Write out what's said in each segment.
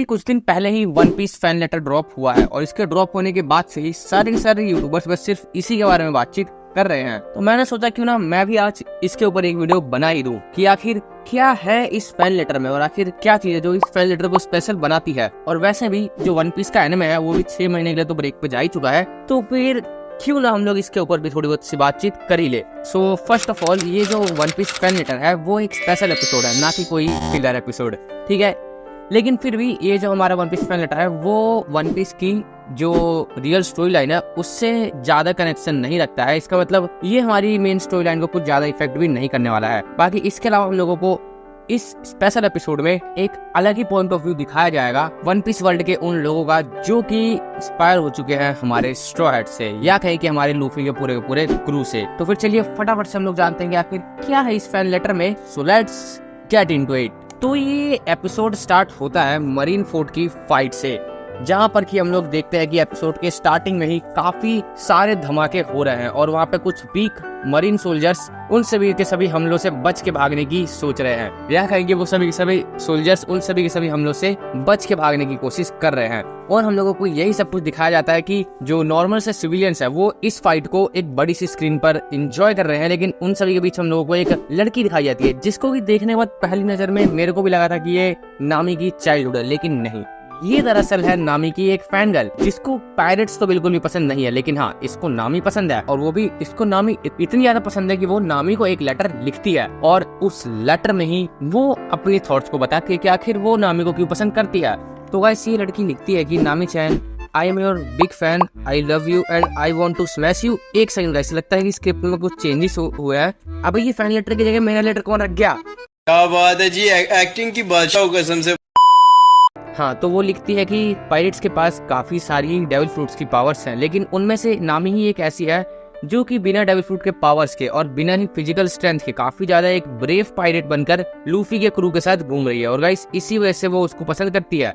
कुछ दिन पहले ही one piece fan letter drop हुआ है और इसके ड्रॉप होने के बाद से ही सारे यूट्यूबर्स बस सिर्फ इसी के बारे में बातचीत कर रहे हैं। तो मैंने सोचा क्यों ना मैं भी आज इसके ऊपर एक वीडियो बना ही दूं कि आखिर क्या है इस फैन लेटर में और आखिर क्या चीज है जो इस फैन लेटर को स्पेशल बनाती है। और वैसे भी जो वन पीस का एनिमे है वो भी 6 महीने के लिए तो ब्रेक पे जा ही चुका है, तो फिर क्यों ना हम लोग इसके ऊपर भी थोड़ी बहुत सी बातचीत कर ही ले। सो फर्स्ट ऑफ ऑल ये जो वन पीस फैन लेटर है वो एक स्पेशल एपिसोड है, ना कि कोई फिलर एपिसोड, ठीक है। लेकिन फिर भी ये जो हमारा वन पीस फैन लेटर है वो वन पीस की जो रियल स्टोरी लाइन है उससे ज्यादा कनेक्शन नहीं रखता है। इसका मतलब ये हमारी मेन स्टोरी लाइन को कुछ ज्यादा इफेक्ट भी नहीं करने वाला है। बाकी इसके अलावा हम लोगों को इस स्पेशल एपिसोड में एक अलग ही पॉइंट ऑफ व्यू दिखाया जाएगा वन पीस वर्ल्ड के उन लोगों का जो कि इंस्पायर हो चुके हैं हमारे स्ट्रॉ हैट से, या कहीं कि हमारे लूफी के पूरे क्रू से। तो फिर चलिए फटाफट से हम लोग जानते हैं कि आखिर क्या है इस फैन लेटर में। So let's get into it. तो ये एपिसोड स्टार्ट होता है मरीन फोर्ट की फाइट से, जहाँ पर कि हम लोग देखते हैं कि एपिसोड के स्टार्टिंग में ही काफी सारे धमाके हो रहे हैं और वहाँ पे कुछ वीक मरीन सोल्जर्स उन सभी के सभी हमलों से बच के भागने की सोच रहे हैं, या कहेंगे वो सभी के सभी सोल्जर्स उन सभी के सभी हमलों से बच के भागने की कोशिश कर रहे हैं। और हम लोगों को यही सब कुछ दिखाया जाता है कि जो नॉर्मल से सिविलियंस है वो इस फाइट को एक बड़ी सी स्क्रीन पर एंजॉय कर रहे हैं, लेकिन उन सभी के बीच हम लोगों को एक लड़की दिखाई जाती है जिसको भी देखने के बाद पहली नजर में मेरे को भी लगा था कि ये नामी की चाइल्डहुड है, लेकिन नहीं, ये दरअसल है नामी की एक फैन गर्ल जिसको पायरेट्स तो बिल्कुल भी पसंद नहीं है, लेकिन हाँ इसको नामी पसंद है। और वो भी इसको नामी इतनी ज्यादा पसंद है कि वो नामी को एक लेटर लिखती है और उस लेटर में ही वो अपनी थॉट्स को बताती है कि आखिर वो नामी को क्यों पसंद करती है। तो गाइस ये लड़की लिखती है कि Nami chan, I am your big fan, I love you and I want to smash you. एक सेकंड गाइस, लगता है कि स्क्रिप्ट में कुछ चेंजेस हुए हैं। अब ये फैन लेटर की जगह मेरा लेटर कौन रख गया? क्या बात है जी, एक्टिंग की बादशाह कसम से। हाँ, तो वो लिखती है कि पायरेट्स के पास काफी सारी डेविल फ्रूट्स की पावर्स हैं, लेकिन उनमें से नामी ही एक ऐसी है जो कि बिना डेविल फ्रूट के पावर्स के और बिना ही फिजिकल स्ट्रेंथ के काफी ज्यादा एक ब्रेव पायरेट बनकर लूफी के क्रू के साथ घूम रही है। और गाइस इसी वजह से वो उसको पसंद करती है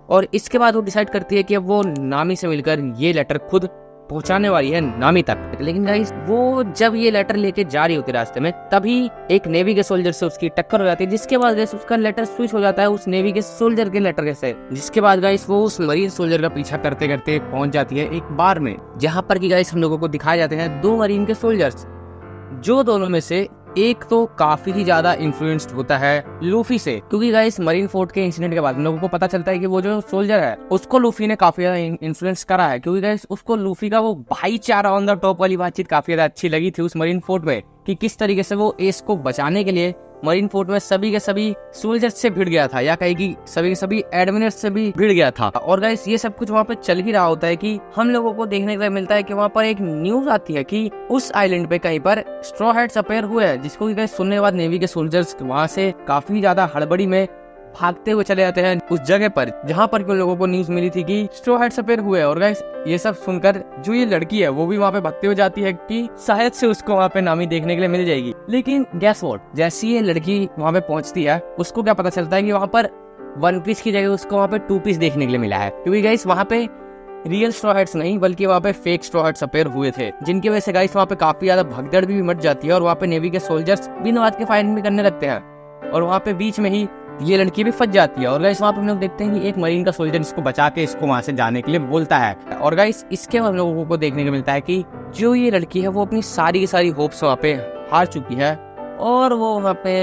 और इसके बाद वो डिसाइड करती है कि अब वो नामी से मिलकर ये लेटर खुद पहुंचाने वाली है नामी तक। लेकिन गाइस वो जब ये लेटर लेके जा रही होती है रास्ते में, तभी एक नेवी के सोल्जर से उसकी टक्कर हो जाती है, जिसके बाद गाइस उसका लेटर स्विच हो जाता है उस नेवी के सोल्जर के लेटर से। जिसके बाद गाइस वो उस मरीन सोल्जर का पीछा करते करते पहुंच जाती है एक बार में, जहां पर की गाइस हम लोगों को दिखाए जाते हैं 2 मरीन के सोल्जर्स, जो दोनों में से एक तो काफी ही ज्यादा इन्फ्लुएंस्ड होता है लूफी से, क्योंकि गाइस मरीन फोर्ट के इंसिडेंट के बाद हम लोगों को पता चलता है कि वो जो सोल्जर है उसको लूफी ने काफी ज्यादा इन्फ्लुएंस करा है, क्योंकि गाइस उसको लूफी का वो भाईचारा ऑन द टॉप वाली बातचीत काफी ज्यादा अच्छी लगी थी उस मरीन फोर्ट में, कि किस तरीके से वो एस को बचाने के लिए मरीन फोर्ट में सभी के सभी सोल्जर्स से भिड़ गया था, या कहीं कि सभी के सभी एडमिरल्स से भी भिड़ गया था। और गाइस ये सब कुछ वहाँ पे चल ही रहा होता है कि हम लोगों को देखने को मिलता है कि वहाँ पर एक न्यूज आती है कि उस आइलैंड पे कहीं पर स्ट्रॉ हैट्स अपेयर हुए हैं, जिसको गाइस सुनने के बाद नेवी के सोल्जर्स वहाँ से काफी ज्यादा हड़बड़ी में भागते हुए चले जाते हैं उस जगह पर जहाँ पर उन लोगों को न्यूज मिली थी कि स्ट्रॉ हैट्स अपेयर हुए। और गाइस ये सब सुनकर जो ये लड़की है वो भी वहाँ पे भागते हुए जाती है कि शायद से उसको वहाँ पे नामी देखने के लिए मिल जाएगी। लेकिन गैस व्हाट, जैसी ये लड़की वहाँ पे पहुंचती है उसको क्या पता चलता है कि वहाँ पर वन पीस की जगह उसको वहाँ पे 2 पीस देखने के लिए मिला है, क्योंकि गाइस वहाँ पे रियल स्ट्रॉ हैट्स नहीं बल्कि वहाँ पे फेक स्ट्रॉ हैट्स अपेयर हुए थे, जिनकी वजह से गाइस वहाँ पे काफी ज्यादा भगदड़ भी मच जाती है और वहाँ पे नेवी के सोल्जर्स बिना बात के फायरिंग भी करने लगते हैं और वहाँ पे बीच में ही ये लड़की भी फंस जाती है। और गाइस वहाँ पे हम लोग देखते हैं कि एक मरीन का सोल्जर इसको बचा के इसको वहाँ से जाने के लिए बोलता है। और गाइस इसके हम लोगों को देखने को मिलता है कि जो ये लड़की है वो अपनी सारी की सारी होप्स वहाँ पे हार चुकी है और वो वहाँ पे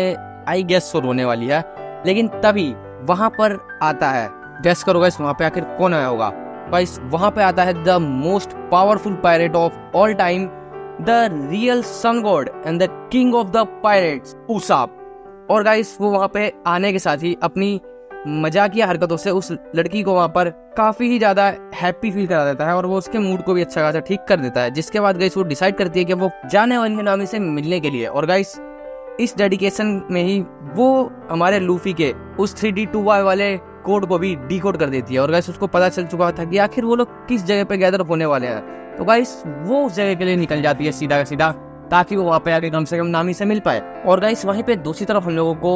आई गेस सो रोने वाली है। लेकिन तभी वहाँ पर आता है, गेस करो गाइस वहाँ पे आखिर कौन आया होगा? गाइस वहाँ पे आता है the most powerful pirate of all time, the real sun god and the king of the pirates, Usopp. और गाइस वो वहाँ पे आने के साथ ही अपनी मजाकिया हरकतों से उस लड़की को वहाँ पर काफी ही ज्यादा हैप्पी फील करा देता है और वो उसके मूड को भी अच्छा खासा ठीक कर देता है। जिसके बाद गाइस वो डिसाइड करती है कि वो जाने वाली है नामी से मिलने के लिए। और गाइस इस डेडिकेशन में ही वो हमारे लूफी के उस 3D2Y वाले कोड को भी डिकोड कर देती है और गाइस उसको पता चल चुका था कि आखिर वो लोग किस जगह पे गैदर होने वाले हैं। तो गाइस वो उस जगह के लिए निकल जाती है सीधा सीधा, ताकि वो वहाँ पे आके कम से कम नामी से मिल पाए। और गाइस वहीं पे दूसरी तरफ हम लोगों को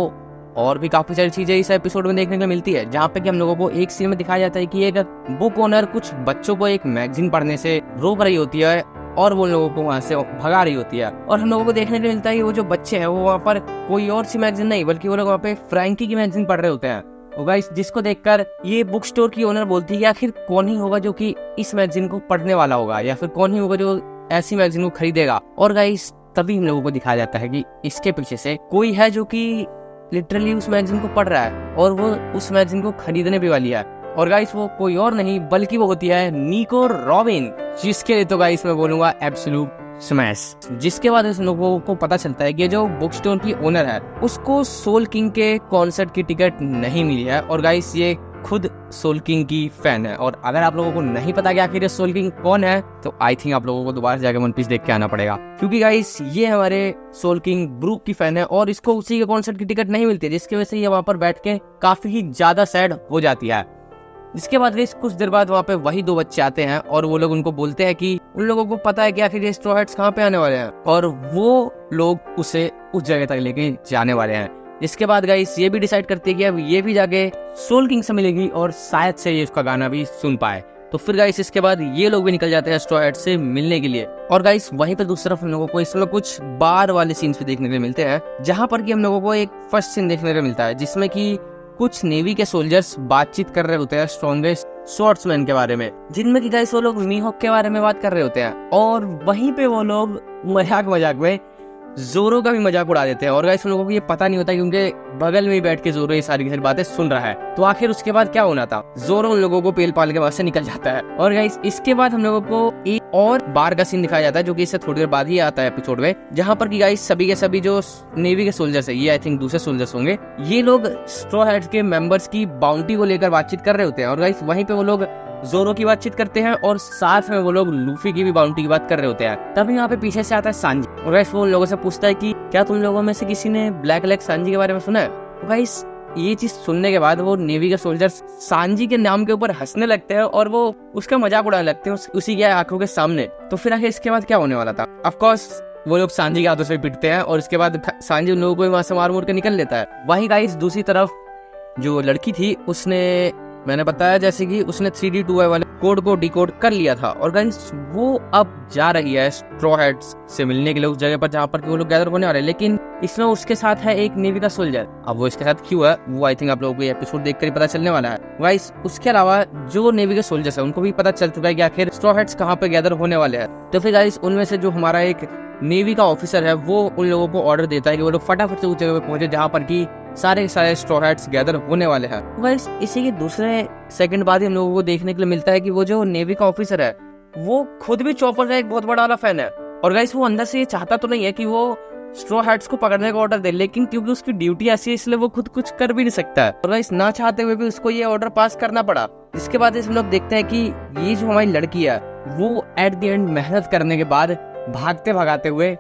और भी काफी सारी चीजें इस एपिसोड में देखने को मिलती है, जहाँ पे कि हम लोगों को एक सीन में दिखाया जाता है कि एक बुक ओनर कुछ बच्चों को एक मैगजीन पढ़ने से रोक रही होती है और वो लोगों को वहाँ से भगा रही होती है। और हम लोगों को देखने को मिलता है कि वो जो बच्चे हैं वो वहाँ पर कोई और सी मैगजीन नहीं बल्कि वो लोग वहाँ पे फ्रैंकी की मैगजीन पढ़ रहे होते हैं। और गाइस जिसको देखकर ये बुक स्टोर की ओनर बोलती है कि आखिर कौन ही होगा जो कि इस मैगजीन को पढ़ने वाला होगा, या फिर कौन ही होगा जो ऐसी मैगजीन को खरीदेगा। और गाइस तभी हम लोगों को दिखाया जाता है कि इसके पीछे से कोई है जो कि लिटरली उस मैगजीन को पढ़ रहा है और वो उस मैगजीन को खरीदने भी वाली है। और गाइस वो कोई और नहीं बल्कि वो होती है निको रॉबिन, जिसके लिए तो गाइस मैं बोलूंगा एब्सोल्यूट स्मैश। जिसके बाद इस लोगों को पता चलता है कि जो बुक स्टोर की ओनर है उसको सोल किंग के कॉन्सर्ट की टिकट नहीं मिली है। और गाइस ये खुद सोल किंग की फैन है। और अगर आप लोगों को नहीं पता कि आखिर ये सोल किंग कौन है तो आई थिंक आप लोगों को दोबारा जाकर वन पीस देख के आना पड़ेगा, क्योंकि गाइस ये हमारे सोल किंग ब्रूक की फैन है और इसको उसी के कॉन्सर्ट की टिकट नहीं मिलती है, जिसकी वजह से ये वहां पर बैठ के काफी ही ज्यादा सैड हो जाती है। इसके बाद गाइस कुछ देर बाद वहाँ पे वही दो बच्चे आते हैं और वो लोग उनको बोलते हैं कि उन लोगों को पता है कि आखिर ये स्ट्रॉ हैट्स कहाँ पे आने वाले हैं, और वो लोग उसे उस जगह तक लेके जाने वाले हैं। जिसके बाद गाइस ये भी डिसाइड करती है कि अब ये भी जाके सोल किंग से मिलेगी और शायद से ये उसका गाना भी सुन पाए। तो फिर गाइस इसके बाद ये लोग भी निकल जाते हैं स्ट्रॉ हैट्स से मिलने के लिए। और गाइस वहीं पे दूसरी तरफ हम लोगों को इसमें कुछ बार वाले सीन्स भी देखने को मिलते हैं, जहाँ पर कि हम लोगों को एक फर्स्ट सीन देखने को मिलता है जिसमें कि कुछ नेवी के सोल्जर्स बातचीत कर रहे होते हैं स्ट्रॉन्गेस्ट स्वॉर्ड्समैन के बारे में, जिनमें कि गाइस वो लोग मीहॉक के बारे में बात कर रहे होते हैं। और वहीं पे वो लोग मजाक में जोरो का भी मजाक उड़ा देते हैं। और गाइस उन लोगों को ये पता नहीं होता क्योंकि बगल में ही बैठ के जोरो ये सारी बातें सुन रहा है। तो आखिर उसके बाद क्या होना था, जोरो उन लोगों को पेल पाल के वहां से निकल जाता है। और गाइस इसके बाद हम लोगों को एक और बार का सीन दिखाया जाता है, जो कि इससे थोड़ी देर बाद ही आता है एपिसोड में, जहां पर कि गाइस सभी के सभी जो नेवी के सोल्जर्स है, ये आई थिंक दूसरे सोल्जर्स होंगे, ये लोग स्ट्रॉ हैट्स के मेंबर्स की बाउंटी को लेकर बातचीत कर रहे होते हैं। और गाइस वहीं पे वो लोग जोरो की बातचीत करते हैं और साथ में वो लोग लूफी की भी बाउंटी की बात कर रहे होते हैं। तभी यहाँ पे पीछे से आता है सांजी और गाइस वो उन लोगों से पूछता है कि क्या तुम लोगों में से किसी ने ब्लैक लेग सांजी के बारे में सुना है। तो गाइस ये चीज सुनने के बाद वो नेवी के सोल्जर्स सांजी के नाम के ऊपर हंसने लगते हैं और वो उसका मजाक उड़ाने लगते हैं उसी की आंखों के सामने। तो फिर आखिर इसके बाद क्या होने वाला था, ऑफ कोर्स वो लोग सांजी के हाथों से पिटते हैं और इसके बाद सांजी उन लोगों को वहां से मार के निकल लेता है। वही गाइस दूसरी तरफ जो लड़की थी उसने, मैंने बताया जैसे कि उसने 3D2I वाले कोड को डिकोड कर लिया था और गाइस वो अब जा रही है स्ट्रॉ हैट्स से मिलने के लिए उस जगह पर जहाँ पर वो लोग गैदर होने वाले हैं। लेकिन इसमें उसके साथ है एक नेवी का सोल्जर। अब वो इसके साथ क्यों है वो आई थिंक आप लोगों को ये एपिसोड देखकर ही पता चलने वाला है। गाइस उसके अलावा जो नेवी के सोल्जर्स है उनको भी पता चल चुका है कि आखिर स्ट्रॉ हैट्स कहाँ पे गैदर होने वाले हैं। तो फिर गाइस उनमें से जो हमारा एक नेवी का ऑफिसर है वो उन लोगों को ऑर्डर देता है कि वो लोग फटाफट से उस जगह पे पहुंचे जहाँ पर की सारे के सारे स्ट्रॉ हैट्स गैदर होने वाले हैं। गाइस इसी के दूसरे सेकंड बाद ही हम लोगों को देखने के लिए मिलता है कि वो जो नेवी का ऑफिसर है वो खुद भी चॉपर का एक बहुत बड़ा वाला फैन है। और गाइस वो अंदर से ये चाहता तो नहीं है कि वो स्ट्रॉ हैट्स को पकड़ने का ऑर्डर दे, लेकिन क्योंकि उसकी ड्यूटी ऐसी है इसलिए वो खुद कुछ कर भी नहीं सकता है। और गाइस ना चाहते हुए भी उसको ये ऑर्डर पास करना पड़ा। इसके बाद हम लोग देखते हैं कि ये जो हमारी लड़की है वो एट द एंड मेहनत करने के बाद भागते भगाते हुए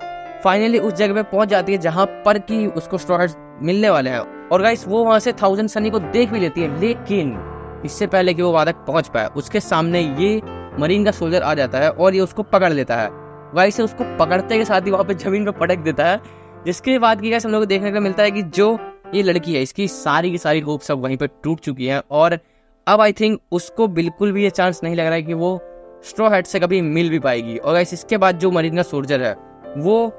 फाइनली उस जगह पे पहुंच जाती है जहां पर कि उसको स्ट्रॉ हैट्स मिलने वाले हैं। और गाइस वो वहां से 1000 सनी को देख भी लेती है, लेकिन इससे पहले कि वो वहां तक पहुंच पाए उसके सामने ये मरीन का सोल्जर आ जाता है और ये उसको पकड़ लेता है। गाइस उसको पकड़ते के साथ ही वहां पे जमीन पे पटक देता है। जिसके बाद की गाइस हम लोग को देखने को मिलता है कि जो ये लड़की है इसकी सारी की सारी होप सब वहीं पे टूट चुकी है और अब आई थिंक उसको बिल्कुल भी ये चांस नहीं लग रहा है कि वो स्ट्रॉ हैट से कभी मिल भी पाएगी। और गाइस इसके बाद जो मरीन का सोल्जर है वो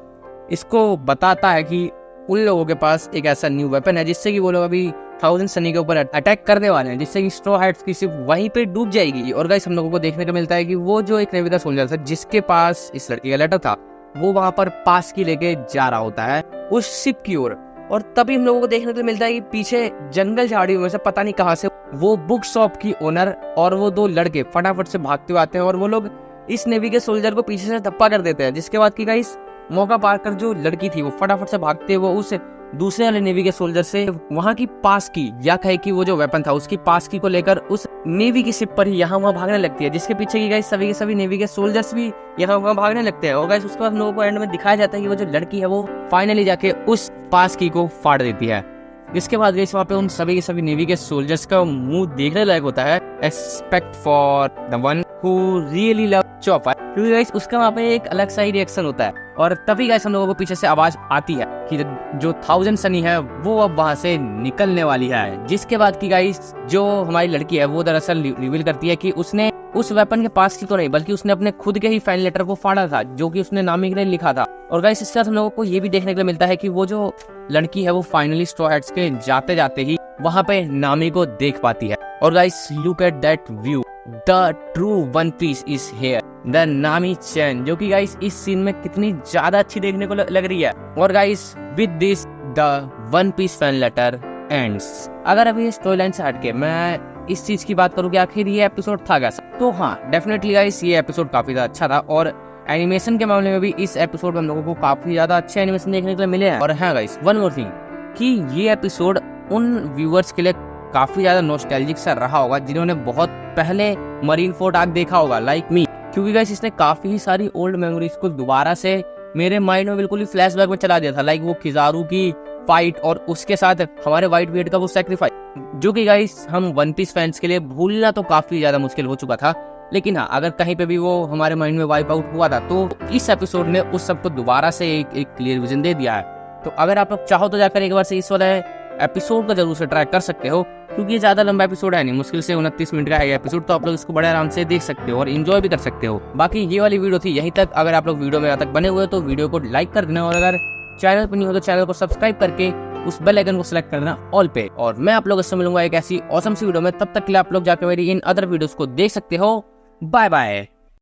इसको बताता है कि उन लोगों के पास एक ऐसा न्यू वेपन है जिससे कि वो लोग अभी 1000 सनी के ऊपर अटैक करने वाले हैं, जिससे कि स्ट्रॉ हैट्स की सिर्फ वहीं पे डूब जाएगी। और गाइस हम लोगों को देखने को मिलता है कि वो जो एक नेवी का सोल्जर था जिसके पास इस लड़की का लेटर था वो वहां पर पास की लेके जा रहा होता है उस शिप की ओर। और तभी हम लोगों को देखने को मिलता है कि पीछे जंगल झाड़ियों में से पता नहीं कहां से वो बुक शॉप की ओनर और वो दो लड़के फटाफट से भागते हुए आते हैं और वो लोग इस नेवी के सोल्जर को पीछे से धप्पा कर देते हैं। जिसके बाद की गाइस मौका पाकर जो लड़की थी वो फटाफट से भागते हुए उस दूसरे वाले नेवी के सोल्जर से वहां की पास की या कहे कि वो जो वेपन था उसकी पास की को लेकर उस नेवी की शिप पर ही यहाँ वहां भागने लगती है, जिसके पीछे की गाइस सभी के सभी नेवी के सोल्जर्स भी यहाँ वहां भागने लगते हैं। और गाइस उसके बाद हम लोगों को एंड में दिखाया जाता है कि वो जो लड़की है वो फाइनली जाके उस पास की को फाड़ देती है। जिसके बाद गाइस वहाँ पे उन सभी के सभी नेवी के सोल्जर्स का मुंह देखने लायक होता है, expect for the one who really love chopper, क्योंकि गाइस उसका वहाँ पे एक अलग सा ही रिएक्शन होता है। और तभी गाइस हम लोगों को पीछे से आवाज आती है कि जो 1000 सनी है वो अब वहां से निकलने वाली है। जिसके बाद की गाइस जो हमारी लड़की है वो दरअसल रिवील करती है कि उसने उस वेपन के पास की तो नहीं बल्कि उसने अपने खुद के ही फैन लेटर को फाड़ा था जो कि उसने नामी के लिए लिखा था। और गाइस इसके साथ हम लोगों को ये भी देखने के लिए मिलता है कि वो जो लड़की है वो फाइनली स्ट्रॉ हैट्स के जाते जाते ही वहां पे नामी को देख पाती है। और guys look at that view, the true One Piece is here, the Nami chain, जो कि गाइस इस सीन में कितनी ज्यादा अच्छी देखने को लग रही है। और guys with this the One piece fan letter ends. अगर अभी स्टोरी लाइन से हटके मैं इस चीज की बात करूँ कि आखिर ये एपिसोड था कैसा, तो हाँ डेफिनेटली गाइस ये एपिसोड काफी ज्यादा अच्छा था। और एनिमेशन के मामले में भी इस एपिसोड में हम लोगों को काफी ज्यादा अच्छे एनिमेशन देखने के लिए मिले हैं। और हाँ गाइस वन मोर थिंग कि ये एपिसोड उन व्यूअर्स के लिए काफी ज्यादा नॉस्टैल्जिक सा रहा होगा जिन्होंने बहुत पहले मरीन फोर्ट आर्क देखा होगा, लाइक मी, क्योंकि गाइस इसने काफी सारी ओल्ड मेमोरीज को दोबारा से मेरे माइंड में बिल्कुल ही फ्लैशबैक में चला दिया था। लाइक वो किजारू की फाइट और उसके साथ हमारे व्हाइट बियर्ड का वो सैक्रिफाइस, जो कि गाइस हम वन पीस फैंस के लिए भूलना तो काफी ज्यादा मुश्किल हो चुका था। लेकिन हाँ अगर कहीं पे भी वो हमारे माइंड में वाइप आउट हुआ था तो इस एपिसोड ने उस सबको दोबारा से एक क्लियर विजन दे दिया है। तो अगर आप लोग चाहो तो जाकर एक बार से इस वाले एपिसोड को जरूर से ट्राई कर सकते हो, क्योंकि ये ज्यादा लंबा एपिसोड है नहीं, मुश्किल से 29 मिनट का है एपिसोड, तो आप लोग इसको बड़े आराम से देख सकते हो और एंजॉय भी कर सकते हो। बाकी ये वाली वीडियो थी यहीं तक। अगर आप लोग वीडियो में यहाँ तक बने हुए तो वीडियो को लाइक कर देना, और अगर चैनल पर नहीं हो तो चैनल को सब्सक्राइब करके उस बेल आइकन को सिलेक्ट करना ऑल पे। और मैं आप लोगों से मिलूंगा एक ऐसी ऑसम सी वीडियो में, तब तक के लिए आप लोग जाकर मेरी इन अदर वीडियोस को देख सकते हो। Bye bye.